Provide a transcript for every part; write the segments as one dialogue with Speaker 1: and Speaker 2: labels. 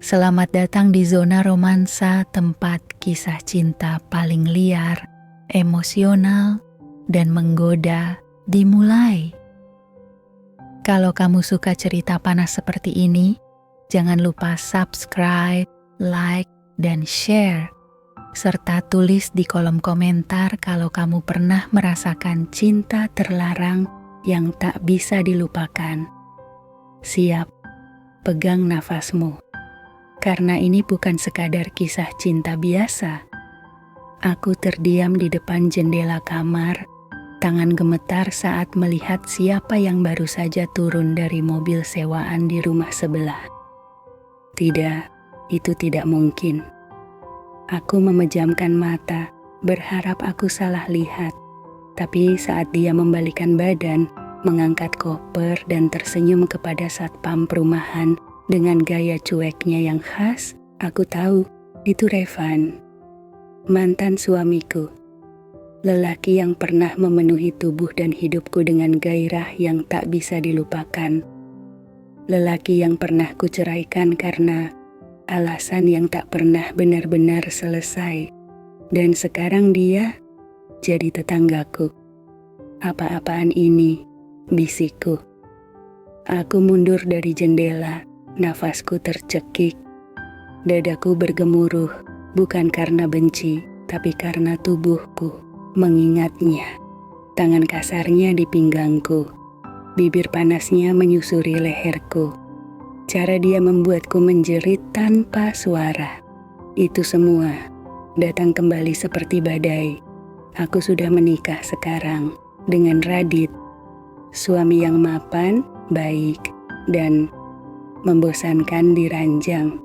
Speaker 1: Selamat datang di zona romansa, tempat kisah cinta paling liar, emosional, dan menggoda dimulai. Kalau kamu suka cerita panas seperti ini, jangan lupa subscribe, like, dan share. Serta tulis di kolom komentar kalau kamu pernah merasakan cinta terlarang yang tak bisa dilupakan. Siap, pegang nafasmu. Karena ini bukan sekadar kisah cinta biasa. Aku terdiam di depan jendela kamar, tangan gemetar saat melihat siapa yang baru saja turun dari mobil sewaan di rumah sebelah. Tidak, itu tidak mungkin. Aku memejamkan mata, berharap aku salah lihat. Tapi saat dia membalikan badan, mengangkat koper dan tersenyum kepada satpam perumahan, dengan gaya cueknya yang khas, aku tahu itu Revan, mantan suamiku. Lelaki yang pernah memenuhi tubuh dan hidupku dengan gairah yang tak bisa dilupakan. Lelaki yang pernah kuceraikan karena alasan yang tak pernah benar-benar selesai. Dan sekarang dia jadi tetanggaku. Apa-apaan ini, bisikku. Aku mundur dari jendela. Nafasku tercekik, dadaku bergemuruh, bukan karena benci, tapi karena tubuhku mengingatnya. Tangan kasarnya di pinggangku, bibir panasnya menyusuri leherku. Cara dia membuatku menjerit tanpa suara. Itu semua datang kembali seperti badai. Aku sudah menikah sekarang dengan Radit, suami yang mapan, baik, dan membosankan di ranjang.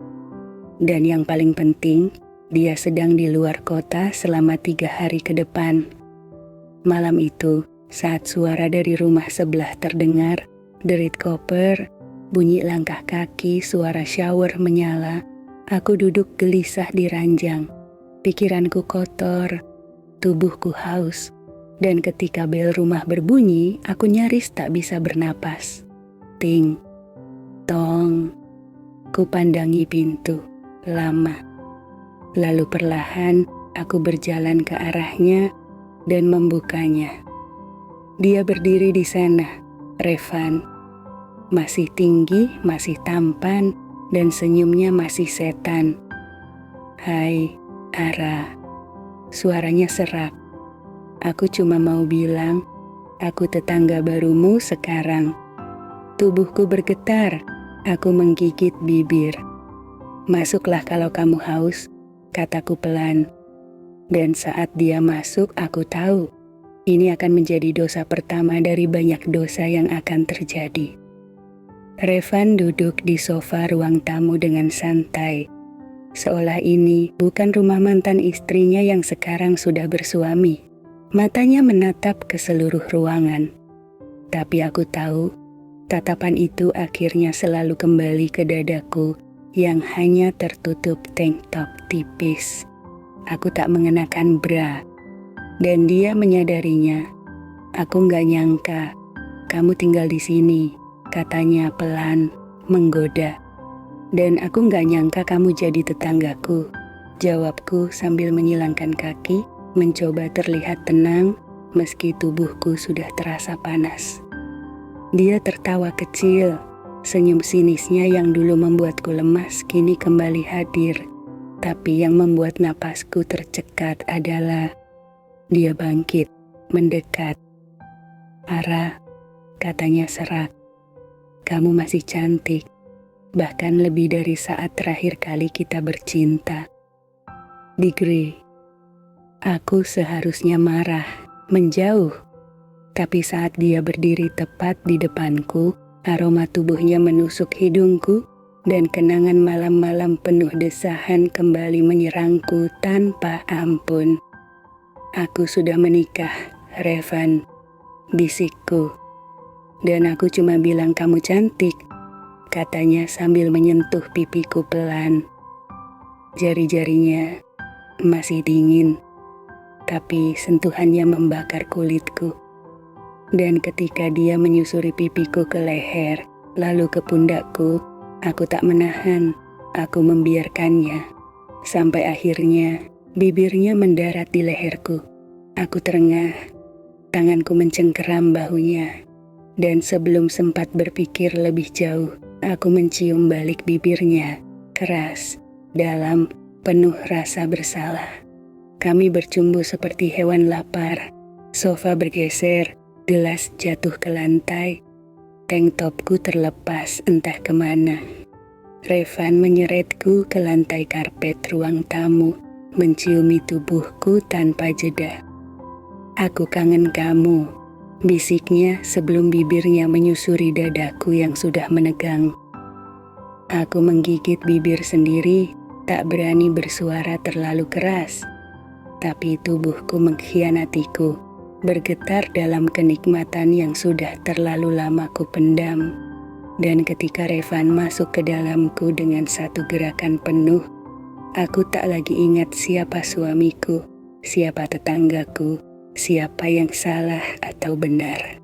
Speaker 1: Dan yang paling penting, dia sedang di luar kota selama 3 hari ke depan. Malam itu, saat suara dari rumah sebelah terdengar, derit koper, bunyi langkah kaki, suara shower menyala, aku duduk gelisah di ranjang. Pikiranku kotor, tubuhku haus, dan ketika bel rumah berbunyi, aku nyaris tak bisa bernapas. Ting. Tong, ku pandangi pintu, lama. Lalu perlahan aku berjalan ke arahnya dan membukanya. Dia berdiri di sana, Revan. Masih tinggi, masih tampan, dan senyumnya masih setan. Hai, Ara. Suaranya serak. Aku cuma mau bilang, aku tetangga barumu sekarang. Tubuhku bergetar. Aku menggigit bibir. Masuklah kalau kamu haus, kataku pelan. Dan saat dia masuk, aku tahu ini akan menjadi dosa pertama dari banyak dosa yang akan terjadi. Revan duduk di sofa ruang tamu dengan santai. Seolah ini bukan rumah mantan istrinya yang sekarang sudah bersuami. Matanya menatap ke seluruh ruangan. Tapi aku tahu, tatapan itu akhirnya selalu kembali ke dadaku yang hanya tertutup tank top tipis. Aku tak mengenakan bra, dan dia menyadarinya. Aku gak nyangka kamu tinggal di sini, katanya pelan, menggoda. Dan aku gak nyangka kamu jadi tetanggaku, jawabku sambil menyilangkan kaki, mencoba terlihat tenang meski tubuhku sudah terasa panas. Dia tertawa kecil, senyum sinisnya yang dulu membuatku lemas kini kembali hadir. Tapi yang membuat napasku tercekat adalah dia bangkit, mendekat. Ara, katanya serak, kamu masih cantik, bahkan lebih dari saat terakhir kali kita bercinta. Degree, aku seharusnya marah, menjauh. Tapi saat dia berdiri tepat di depanku, aroma tubuhnya menusuk hidungku, dan kenangan malam-malam penuh desahan kembali menyerangku tanpa ampun. Aku sudah menikah, Revan, bisikku. Dan aku cuma bilang kamu cantik, katanya sambil menyentuh pipiku pelan. Jari-jarinya masih dingin, tapi sentuhannya membakar kulitku. Dan ketika dia menyusuri pipiku ke leher, lalu ke pundakku, aku tak menahan.
Speaker 2: Aku membiarkannya, sampai akhirnya bibirnya mendarat di leherku. Aku terengah, tanganku mencengkeram bahunya, dan sebelum sempat berpikir lebih jauh, aku mencium balik bibirnya, keras, dalam, penuh rasa bersalah. Kami bercumbu seperti hewan lapar. Sofa bergeser, gelas jatuh ke lantai. Tank topku terlepas entah kemana. Revan menyeretku ke lantai karpet ruang tamu, menciumi tubuhku tanpa jeda. "Aku kangen kamu," bisiknya sebelum bibirnya menyusuri dadaku yang sudah menegang. Aku menggigit bibir sendiri, tak berani bersuara terlalu keras. Tapi tubuhku mengkhianatiku, bergetar dalam kenikmatan yang sudah terlalu lama ku pendam. Dan ketika Revan masuk ke dalamku dengan satu gerakan penuh, aku tak lagi ingat siapa suamiku, siapa tetanggaku, siapa yang salah atau benar.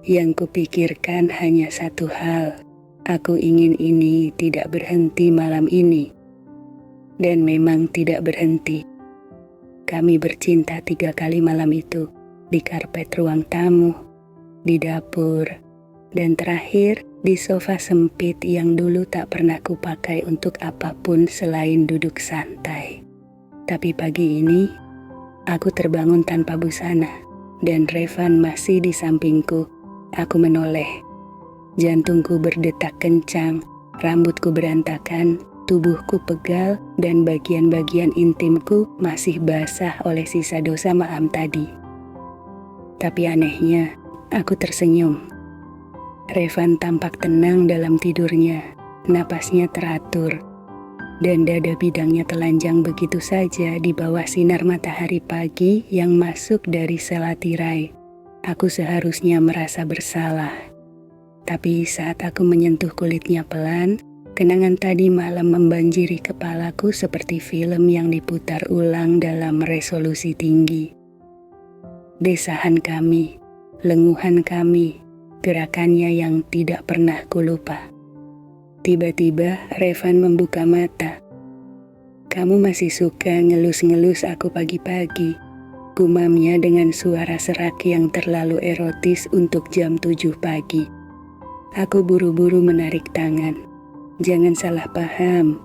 Speaker 2: Yang kupikirkan hanya satu hal, aku ingin ini tidak berhenti malam ini. Dan memang tidak berhenti. Kami bercinta 3 kali malam itu, di karpet ruang tamu, di dapur, dan terakhir di sofa sempit yang dulu tak pernah kupakai untuk apapun selain duduk santai. Tapi pagi ini, aku terbangun tanpa busana, dan Revan masih di sampingku. Aku menoleh. Jantungku berdetak kencang, rambutku berantakan, tubuhku pegal, dan bagian-bagian intimku masih basah oleh sisa dosa malam tadi. Tapi anehnya, aku tersenyum. Revan tampak tenang dalam tidurnya, napasnya teratur, dan dada bidangnya telanjang begitu saja di bawah sinar matahari pagi yang masuk dari sela tirai. Aku seharusnya merasa bersalah. Tapi saat aku menyentuh kulitnya pelan, kenangan tadi malam membanjiri kepalaku seperti film yang diputar ulang dalam resolusi tinggi. Desahan kami, lenguhan kami, gerakannya yang tidak pernah kulupa. Tiba-tiba Revan membuka mata. "Kamu masih suka ngelus-ngelus aku pagi-pagi," gumamnya dengan suara serak yang terlalu erotis untuk jam 7 pagi. Aku buru-buru menarik tangan. "Jangan salah paham."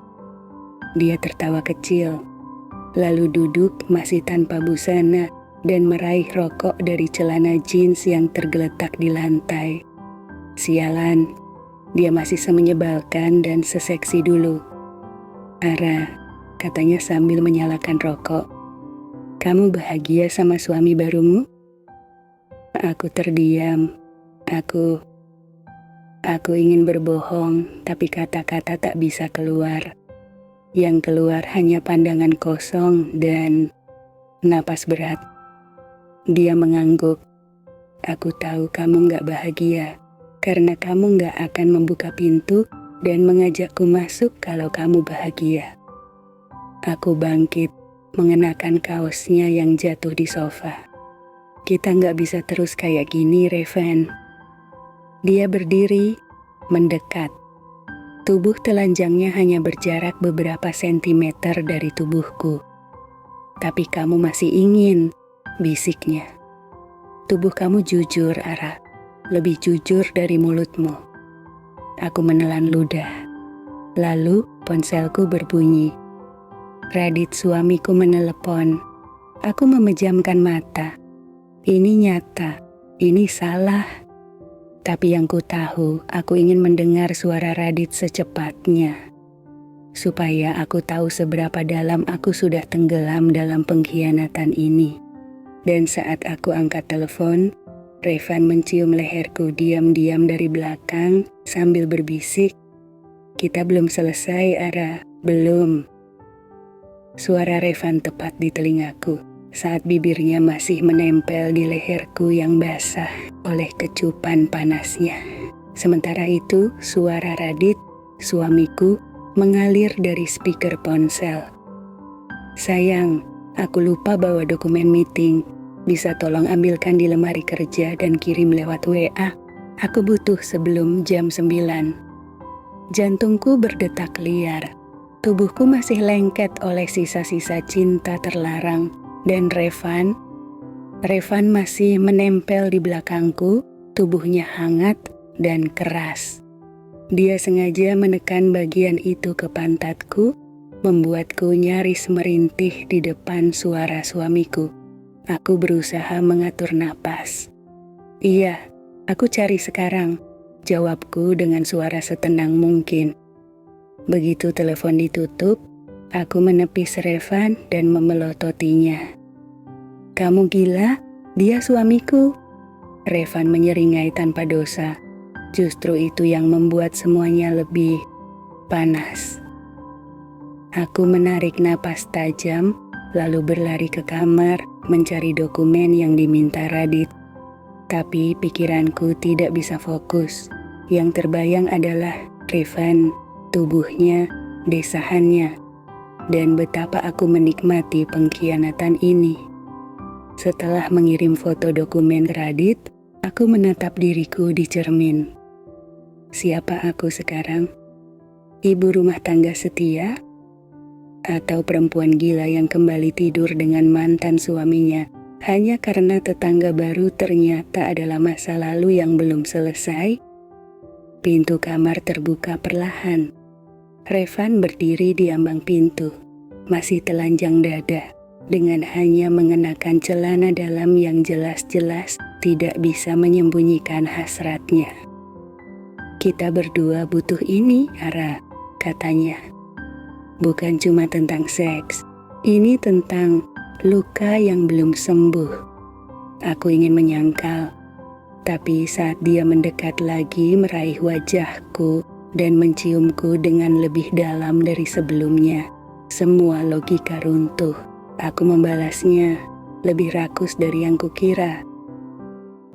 Speaker 2: Dia tertawa kecil, lalu duduk masih tanpa busana dan meraih rokok dari celana jeans yang tergeletak di lantai. Sialan, dia masih semenyebalkan dan seseksi dulu. "Ara," katanya sambil menyalakan rokok, "kamu bahagia sama suami barumu?" Aku terdiam. Aku ingin berbohong, tapi kata-kata tak bisa keluar. Yang keluar hanya pandangan kosong dan napas berat. Dia mengangguk. "Aku tahu kamu gak bahagia, karena kamu gak akan membuka pintu dan mengajakku masuk kalau kamu bahagia." Aku bangkit, mengenakan kaosnya yang jatuh di sofa. "Kita gak bisa terus kayak gini, Revan." Dia berdiri, mendekat. Tubuh telanjangnya hanya berjarak beberapa sentimeter dari tubuhku. "Tapi kamu masih ingin," bisiknya. "Tubuh kamu jujur, Ara. Lebih jujur dari mulutmu." Aku menelan ludah. Lalu ponselku berbunyi. Radit suamiku menelepon. Aku memejamkan mata. Ini nyata, ini salah. Tapi yang ku tahu, aku ingin mendengar suara Radit secepatnya. Supaya aku tahu seberapa dalam aku sudah tenggelam dalam pengkhianatan ini. Dan saat aku angkat telepon, Revan mencium leherku diam-diam dari belakang sambil berbisik, "Kita belum selesai, Ara, belum." Suara Revan tepat di telingaku saat bibirnya masih menempel di leherku yang basah oleh kecupan panasnya. Sementara itu, suara Radit, suamiku, mengalir dari speaker ponsel. "Sayang, aku lupa bawa dokumen meeting. Bisa tolong ambilkan di lemari kerja dan kirim lewat WA. Aku butuh sebelum jam 9. Jantungku berdetak liar. Tubuhku masih lengket oleh sisa-sisa cinta terlarang, dan Revan masih menempel di belakangku, tubuhnya hangat dan keras. Dia sengaja menekan bagian itu ke pantatku, membuatku nyaris merintih di depan suara suamiku. Aku berusaha mengatur napas. "Iya, aku cari sekarang," jawabku dengan suara setenang mungkin. Begitu telepon ditutup, aku menepis Revan dan memelototinya. "Kamu gila? Dia suamiku." Revan menyeringai tanpa dosa. Justru itu yang membuat semuanya lebih panas. Aku menarik napas tajam, lalu berlari ke kamar mencari dokumen yang diminta Radit. Tapi pikiranku tidak bisa fokus. Yang terbayang adalah Revan, tubuhnya, desahannya, dan betapa aku menikmati pengkhianatan ini. Setelah mengirim foto dokumen ke Radit, aku menatap diriku di cermin. Siapa aku sekarang? Ibu rumah tangga setia? Atau perempuan gila yang kembali tidur dengan mantan suaminya hanya karena tetangga baru ternyata adalah masa lalu yang belum selesai? Pintu kamar terbuka perlahan. Revan berdiri di ambang pintu, masih telanjang dada, dengan hanya mengenakan celana dalam yang jelas-jelas tidak bisa menyembunyikan hasratnya. "Kita berdua butuh ini, Ara," katanya. "Bukan cuma tentang seks, ini tentang luka yang belum sembuh." Aku ingin menyangkal, tapi saat dia mendekat lagi meraih wajahku dan menciumku dengan lebih dalam dari sebelumnya, semua logika runtuh. Aku membalasnya lebih rakus dari yang kukira.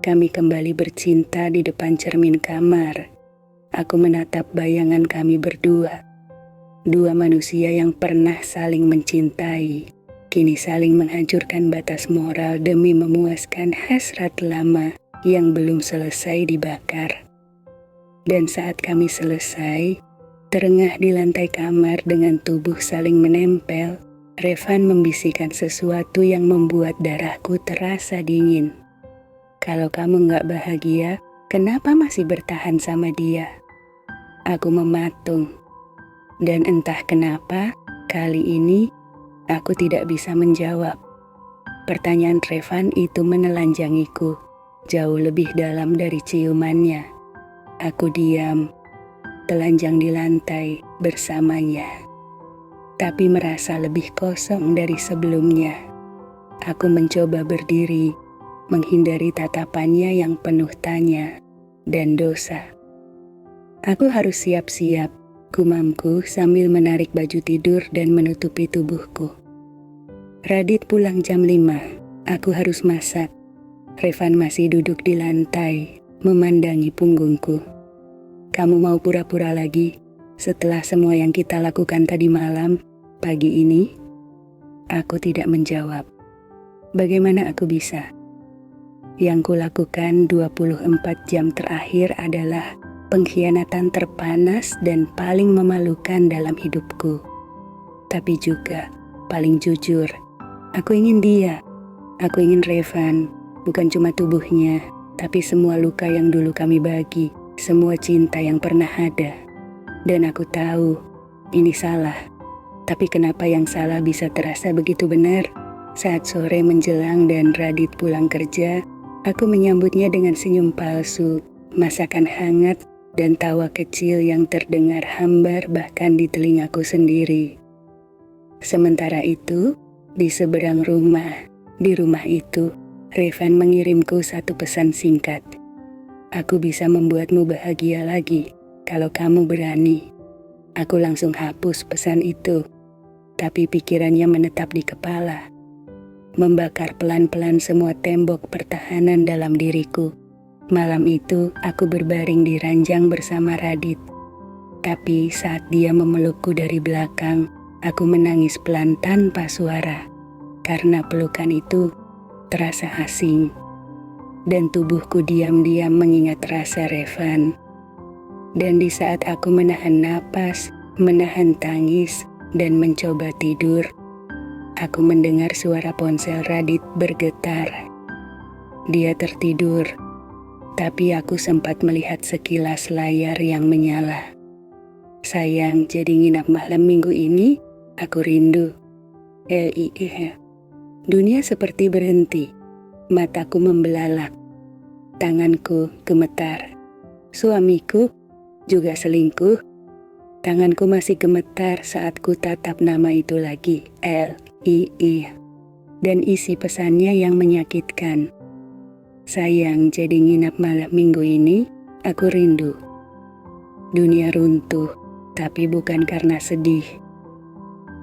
Speaker 2: Kami kembali bercinta di depan cermin kamar. Aku menatap bayangan kami berdua. Dua manusia yang pernah saling mencintai, kini saling menghancurkan batas moral demi memuaskan hasrat lama yang belum selesai dibakar. Dan saat kami selesai, terengah di lantai kamar dengan tubuh saling menempel, Revan membisikkan sesuatu yang membuat darahku terasa dingin. "Kalau kamu gak bahagia, kenapa masih bertahan sama dia?" Aku mematung. Dan entah kenapa, kali ini aku tidak bisa menjawab. Pertanyaan Revan itu menelanjangiku, jauh lebih dalam dari ciumannya. Aku diam, telanjang di lantai bersamanya, tapi merasa lebih kosong dari sebelumnya. Aku mencoba berdiri, menghindari tatapannya yang penuh tanya dan dosa. "Aku harus siap-siap," gumamku sambil menarik baju tidur dan menutupi tubuhku. Radit pulang jam 5, aku harus masak. Revan masih duduk di lantai, memandangi punggungku. "Kamu mau pura-pura lagi setelah semua yang kita lakukan tadi malam, pagi ini?" Aku tidak menjawab. Bagaimana aku bisa? Yang kulakukan 24 jam terakhir adalah pengkhianatan terpanas dan paling memalukan dalam hidupku. Tapi juga paling jujur. Aku ingin dia. Aku ingin Revan, bukan cuma tubuhnya, tapi semua luka yang dulu kami bagi, semua cinta yang pernah ada. Dan aku tahu, ini salah. Tapi kenapa yang salah bisa terasa begitu benar? Saat sore menjelang dan Radit pulang kerja, aku menyambutnya dengan senyum palsu, masakan hangat, dan tawa kecil yang terdengar hambar bahkan di telingaku sendiri. Sementara itu, di seberang rumah, di rumah itu, Revan mengirimku satu pesan singkat. "Aku bisa membuatmu bahagia lagi kalau kamu berani." Aku langsung hapus pesan itu, tapi pikirannya menetap di kepala, membakar pelan-pelan semua tembok pertahanan dalam diriku. Malam itu aku berbaring di ranjang bersama Radit. Tapi saat dia memelukku dari belakang, aku menangis pelan tanpa suara, karena pelukan itu terasa asing. Dan tubuhku diam-diam mengingat rasa Revan. Dan di saat aku menahan napas, menahan tangis, dan mencoba tidur, aku mendengar suara ponsel Radit bergetar. Dia tertidur, tapi aku sempat melihat sekilas layar yang menyala. Sayang, jadi nginap malam minggu ini, aku rindu. Dunia seperti berhenti, mataku membelalak, tanganku gemetar. Suamiku juga selingkuh. Tanganku masih gemetar saat ku tatap nama itu lagi, L.I.I. Dan isi pesannya yang menyakitkan. Sayang, jadi nginap malam minggu ini, aku rindu. Dunia runtuh, tapi bukan karena sedih.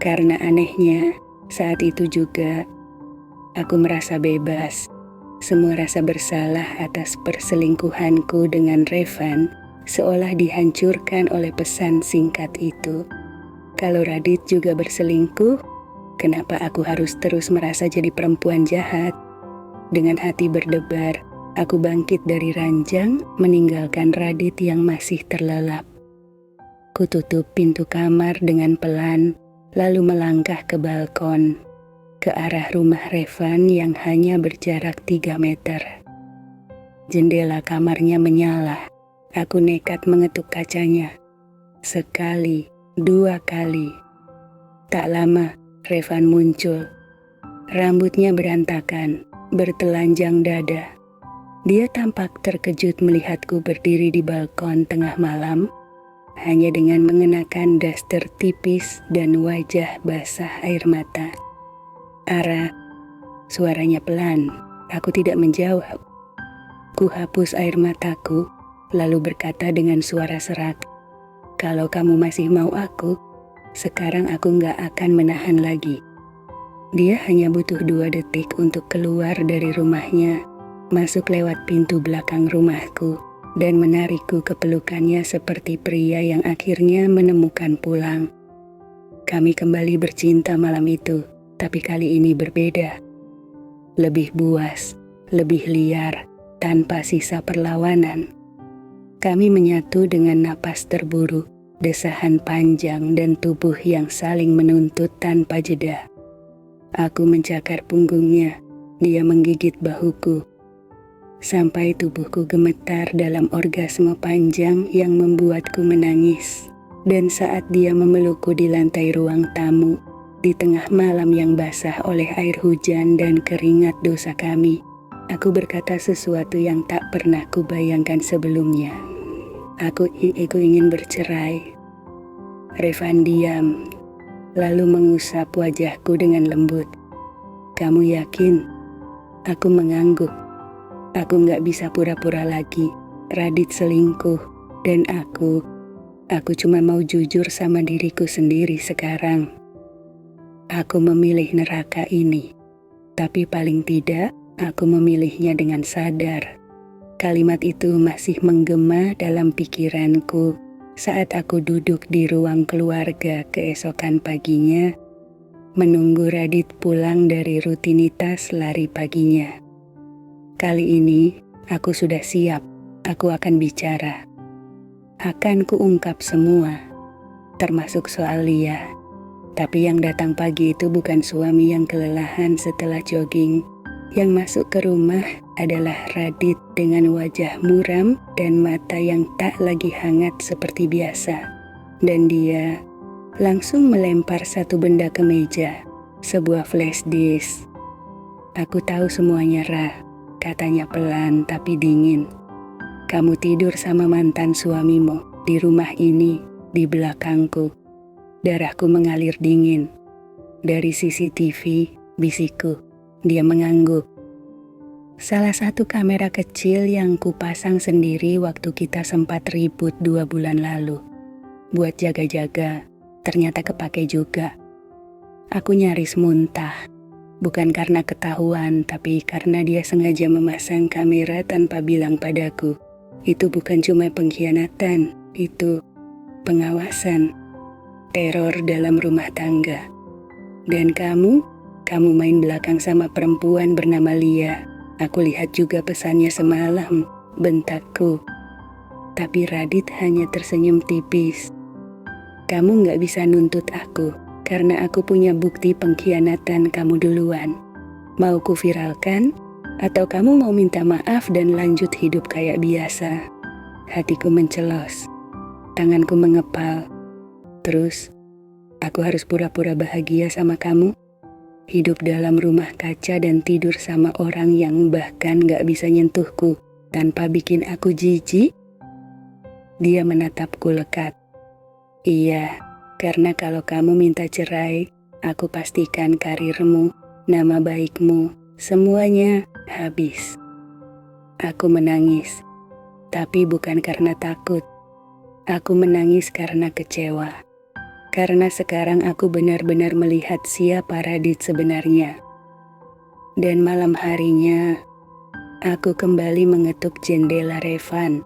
Speaker 2: Karena anehnya, saat itu juga, aku merasa bebas. Semua rasa bersalah atas perselingkuhanku dengan Revan seolah dihancurkan oleh pesan singkat itu. Kalau Radit juga berselingkuh, kenapa aku harus terus merasa jadi perempuan jahat? Dengan hati berdebar, aku bangkit dari ranjang, meninggalkan Radit yang masih terlelap. Kututup pintu kamar dengan pelan, lalu melangkah ke balkon, ke arah rumah Revan yang hanya berjarak 3 meter. Jendela kamarnya menyala. Aku nekat mengetuk kacanya. Sekali, 2 kali. Tak lama, Revan muncul. Rambutnya berantakan, bertelanjang dada. Dia tampak terkejut melihatku berdiri di balkon tengah malam, hanya dengan mengenakan daster tipis dan wajah basah air mata. Ara, suaranya pelan. Aku tidak menjawab. Ku hapus air mataku, lalu berkata dengan suara serak, "Kalau kamu masih mau aku, sekarang aku gak akan menahan lagi." Dia hanya butuh 2 detik untuk keluar dari rumahnya, masuk lewat pintu belakang rumahku, dan menarikku ke pelukannya seperti pria yang akhirnya menemukan pulang. Kami kembali bercinta malam itu. Tapi kali ini berbeda. Lebih buas, lebih liar, tanpa sisa perlawanan. Kami menyatu dengan napas terburu, desahan panjang dan tubuh yang saling menuntut tanpa jeda. Aku mencakar punggungnya, dia menggigit bahuku. Sampai tubuhku gemetar dalam orgasme panjang yang membuatku menangis. Dan saat dia memelukku di lantai ruang tamu, di tengah malam yang basah oleh air hujan dan keringat dosa kami, aku berkata sesuatu yang tak pernah kubayangkan sebelumnya. Aku ingin bercerai. Revan diam, lalu mengusap wajahku dengan lembut. Kamu yakin? Aku mengangguk. Aku gak bisa pura-pura lagi. Radit selingkuh, dan aku cuma mau jujur sama diriku sendiri sekarang. Aku memilih neraka ini, tapi paling tidak aku memilihnya dengan sadar. Kalimat itu masih menggema dalam pikiranku saat aku duduk di ruang keluarga keesokan paginya, menunggu Radit pulang dari rutinitas lari paginya. Kali ini aku sudah siap, aku akan bicara. Akan kuungkap semua, termasuk soal Lia. Tapi yang datang pagi itu bukan suami yang kelelahan setelah jogging. Yang masuk ke rumah adalah Radit dengan wajah muram dan mata yang tak lagi hangat seperti biasa. Dan dia langsung melempar satu benda ke meja, sebuah flash disk. Aku tahu semuanya, Ra, katanya pelan tapi dingin. Kamu tidur sama mantan suamimu di rumah ini, di belakangku. Darahku mengalir dingin. Dari CCTV, bisikku. Dia mengangguk. Salah satu kamera kecil yang kupasang sendiri waktu kita sempat ribut 2 bulan lalu. Buat jaga-jaga, ternyata kepake juga. Aku nyaris muntah. Bukan karena ketahuan, tapi karena dia sengaja memasang kamera tanpa bilang padaku. Itu bukan cuma pengkhianatan, itu pengawasan. Teror dalam rumah tangga. Dan kamu main belakang sama perempuan bernama Lia. Aku lihat juga pesannya semalam, bentakku. Tapi Radit hanya tersenyum tipis. Kamu gak bisa nuntut aku. karena aku punya bukti pengkhianatan kamu duluan. Mau ku viralkan? Atau kamu mau minta maaf dan lanjut hidup kayak biasa? Hatiku mencelos, tanganku mengepal. Terus, aku harus pura-pura bahagia sama kamu? Hidup dalam rumah kaca dan tidur sama orang yang bahkan gak bisa nyentuhku tanpa bikin aku jijik? Dia menatapku lekat. Iya, karena kalau kamu minta cerai, aku pastikan karirmu, nama baikmu, semuanya habis. Aku menangis, tapi bukan karena takut. Aku menangis karena kecewa. Karena sekarang aku benar-benar melihat siapa Radit sebenarnya. Dan malam harinya, aku kembali mengetuk jendela Revan.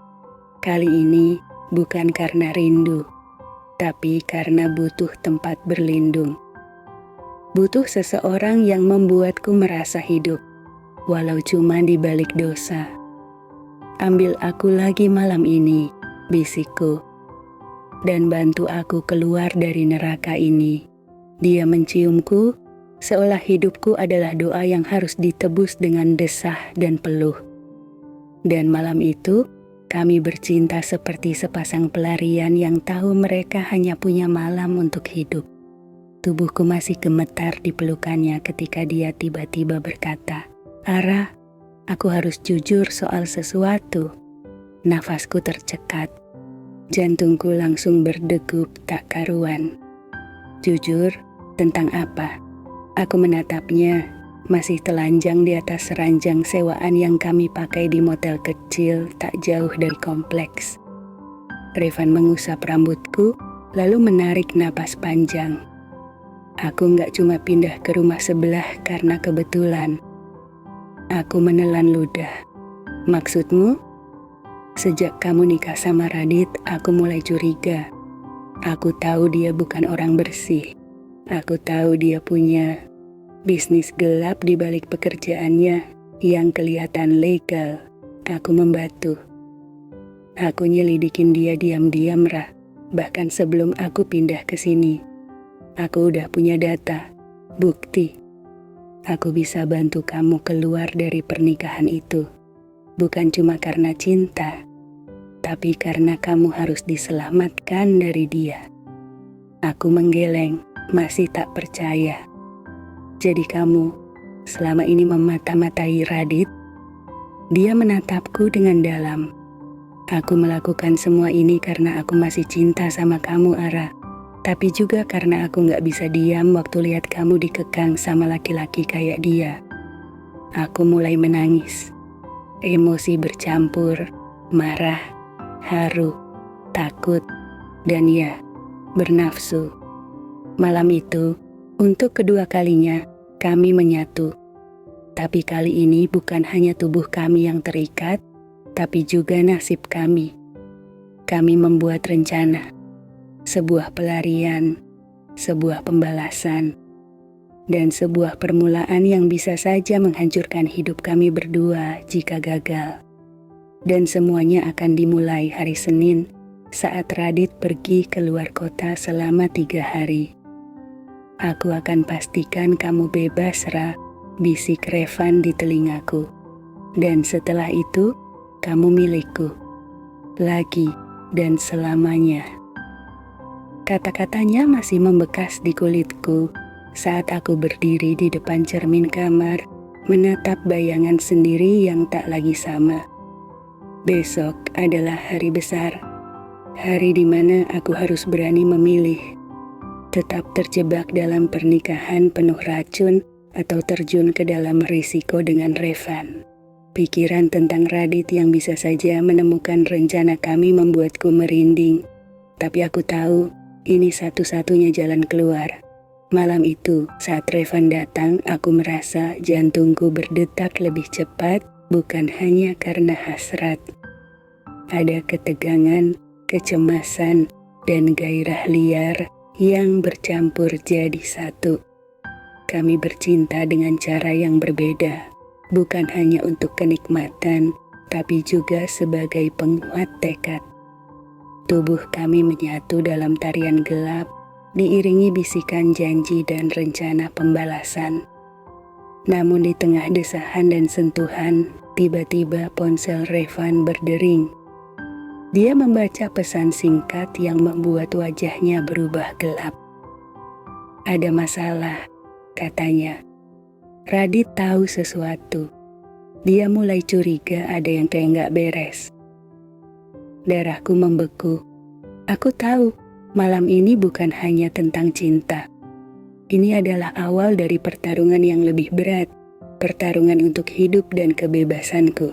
Speaker 2: Kali ini bukan karena rindu, tapi karena butuh tempat berlindung. Butuh seseorang yang membuatku merasa hidup, walau cuma di balik dosa. Ambil aku lagi malam ini, bisikku, dan bantu aku keluar dari neraka ini. Dia menciumku, seolah hidupku adalah doa yang harus ditebus dengan desah dan peluh. Dan malam itu, kami bercinta seperti sepasang pelarian yang tahu mereka hanya punya malam untuk hidup. Tubuhku masih gemetar di pelukannya ketika dia tiba-tiba berkata, "Ara, aku harus jujur soal sesuatu." Nafasku tercekat. Jantungku langsung berdegup tak karuan. Jujur, tentang apa? Aku menatapnya, masih telanjang di atas ranjang sewaan yang kami pakai di motel kecil tak jauh dari kompleks. Revan mengusap rambutku, lalu menarik napas panjang. Aku gak cuma pindah ke rumah sebelah karena kebetulan. Aku menelan ludah. Maksudmu? Sejak kamu nikah sama Radit, aku mulai curiga. Aku tahu dia bukan orang bersih. Aku tahu dia punya bisnis gelap di balik pekerjaannya yang kelihatan legal. Aku membatu. Aku nyelidikin dia diam-diam, Ra. Bahkan sebelum aku pindah ke sini. Aku udah punya data, bukti. Aku bisa bantu kamu keluar dari pernikahan itu. Bukan cuma karena cinta, tapi karena kamu harus diselamatkan dari dia. Aku menggeleng, masih tak percaya. Jadi kamu selama ini memata-matai Radit? Dia menatapku dengan dalam. Aku melakukan semua ini karena aku masih cinta sama kamu, Ara. Tapi juga karena aku gak bisa diam waktu lihat kamu dikekang sama laki-laki kayak dia. Aku mulai menangis. Emosi bercampur, marah, haru, takut, dan ya, bernafsu. Malam itu, untuk kedua kalinya, kami menyatu. Tapi kali ini bukan hanya tubuh kami yang terikat, tapi juga nasib kami. Kami membuat rencana. Sebuah pelarian, sebuah pembalasan, dan sebuah permulaan yang bisa saja menghancurkan hidup kami berdua jika gagal. Dan semuanya akan dimulai hari Senin saat Radit pergi keluar kota selama 3 hari. Aku akan pastikan kamu bebas, Ra, bisik Revan di telingaku. Dan setelah itu, kamu milikku. Lagi dan selamanya. Kata-katanya masih membekas di kulitku saat aku berdiri di depan cermin kamar, menatap bayangan sendiri yang tak lagi sama. Besok adalah hari besar, hari di mana aku harus berani memilih. Tetap terjebak dalam pernikahan penuh racun atau terjun ke dalam risiko dengan Revan. Pikiran tentang Radit yang bisa saja menemukan rencana kami membuatku merinding. Tapi aku tahu, ini satu-satunya jalan keluar. Malam itu, saat Revan datang, aku merasa jantungku berdetak lebih cepat, bukan hanya karena hasrat. Ada ketegangan, kecemasan, dan gairah liar yang bercampur jadi satu. Kami bercinta dengan cara yang berbeda, bukan hanya untuk kenikmatan, tapi juga sebagai penguat tekad. Tubuh kami menyatu dalam tarian gelap, diiringi bisikan janji dan rencana pembalasan. Namun di tengah desahan dan sentuhan, tiba-tiba ponsel Revan berdering. Dia membaca pesan singkat yang membuat wajahnya berubah gelap. "Ada masalah," katanya. Radit tahu sesuatu. Dia mulai curiga ada yang kayak nggak beres. Darahku membeku. Aku tahu malam ini bukan hanya tentang cinta. Ini adalah awal dari pertarungan yang lebih berat, pertarungan untuk hidup dan kebebasanku.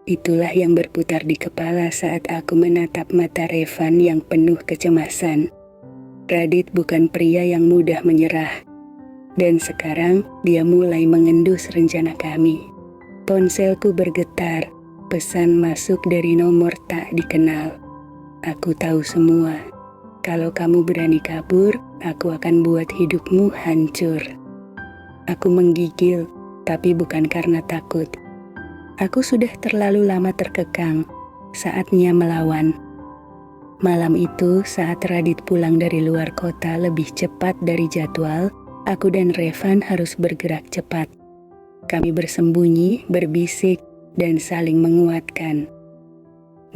Speaker 2: Itulah yang berputar di kepala saat aku menatap mata Revan yang penuh kecemasan. Radit bukan pria yang mudah menyerah. Dan sekarang dia mulai mengendus rencana kami. Ponselku bergetar, pesan masuk dari nomor tak dikenal. "Aku tahu semua. Kalau kamu berani kabur, aku akan buat hidupmu hancur." Aku menggigil, tapi bukan karena takut. Aku sudah terlalu lama terkekang, saatnya melawan. Malam itu saat Radit pulang dari luar kota lebih cepat dari jadwal, aku dan Revan harus bergerak cepat. Kami bersembunyi, berbisik, dan saling menguatkan.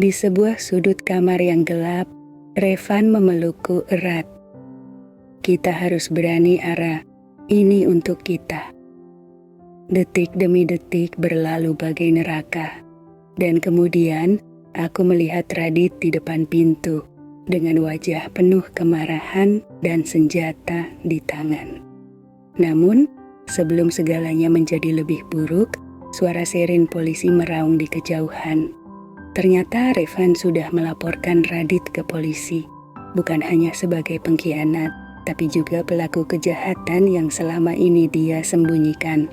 Speaker 2: Di sebuah sudut kamar yang gelap, Revan memelukku erat. "Kita harus berani, Ara. Ini untuk kita." Detik demi detik berlalu bagai neraka. Dan kemudian, aku melihat Radit di depan pintu, dengan wajah penuh kemarahan dan senjata di tangan. Namun, sebelum segalanya menjadi lebih buruk, suara siren polisi meraung di kejauhan. Ternyata Revan sudah melaporkan Radit ke polisi, bukan hanya sebagai pengkhianat, tapi juga pelaku kejahatan yang selama ini dia sembunyikan.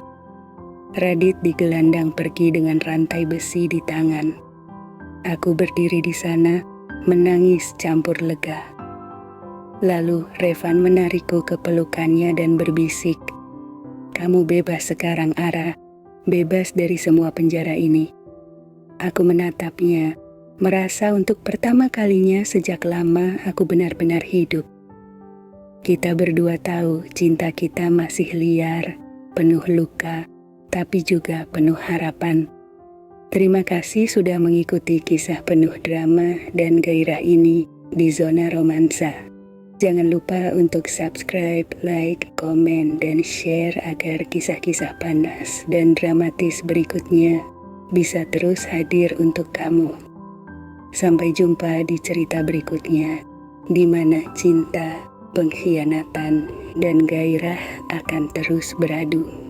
Speaker 2: Radit digelandang pergi dengan rantai besi di tangan. Aku berdiri di sana, menangis campur lega. Lalu Revan menarikku ke pelukannya dan berbisik, "Kamu bebas sekarang, Ara. Bebas dari semua penjara ini." Aku menatapnya, merasa untuk pertama kalinya sejak lama aku benar-benar hidup. Kita berdua tahu cinta kita masih liar, penuh luka, tapi juga penuh harapan. Terima kasih sudah mengikuti kisah penuh drama dan gairah ini di Zona Romansa. Jangan lupa untuk subscribe, like, komen, dan share agar kisah-kisah panas dan dramatis berikutnya bisa terus hadir untuk kamu. Sampai jumpa di cerita berikutnya, di mana cinta, pengkhianatan, dan gairah akan terus beradu.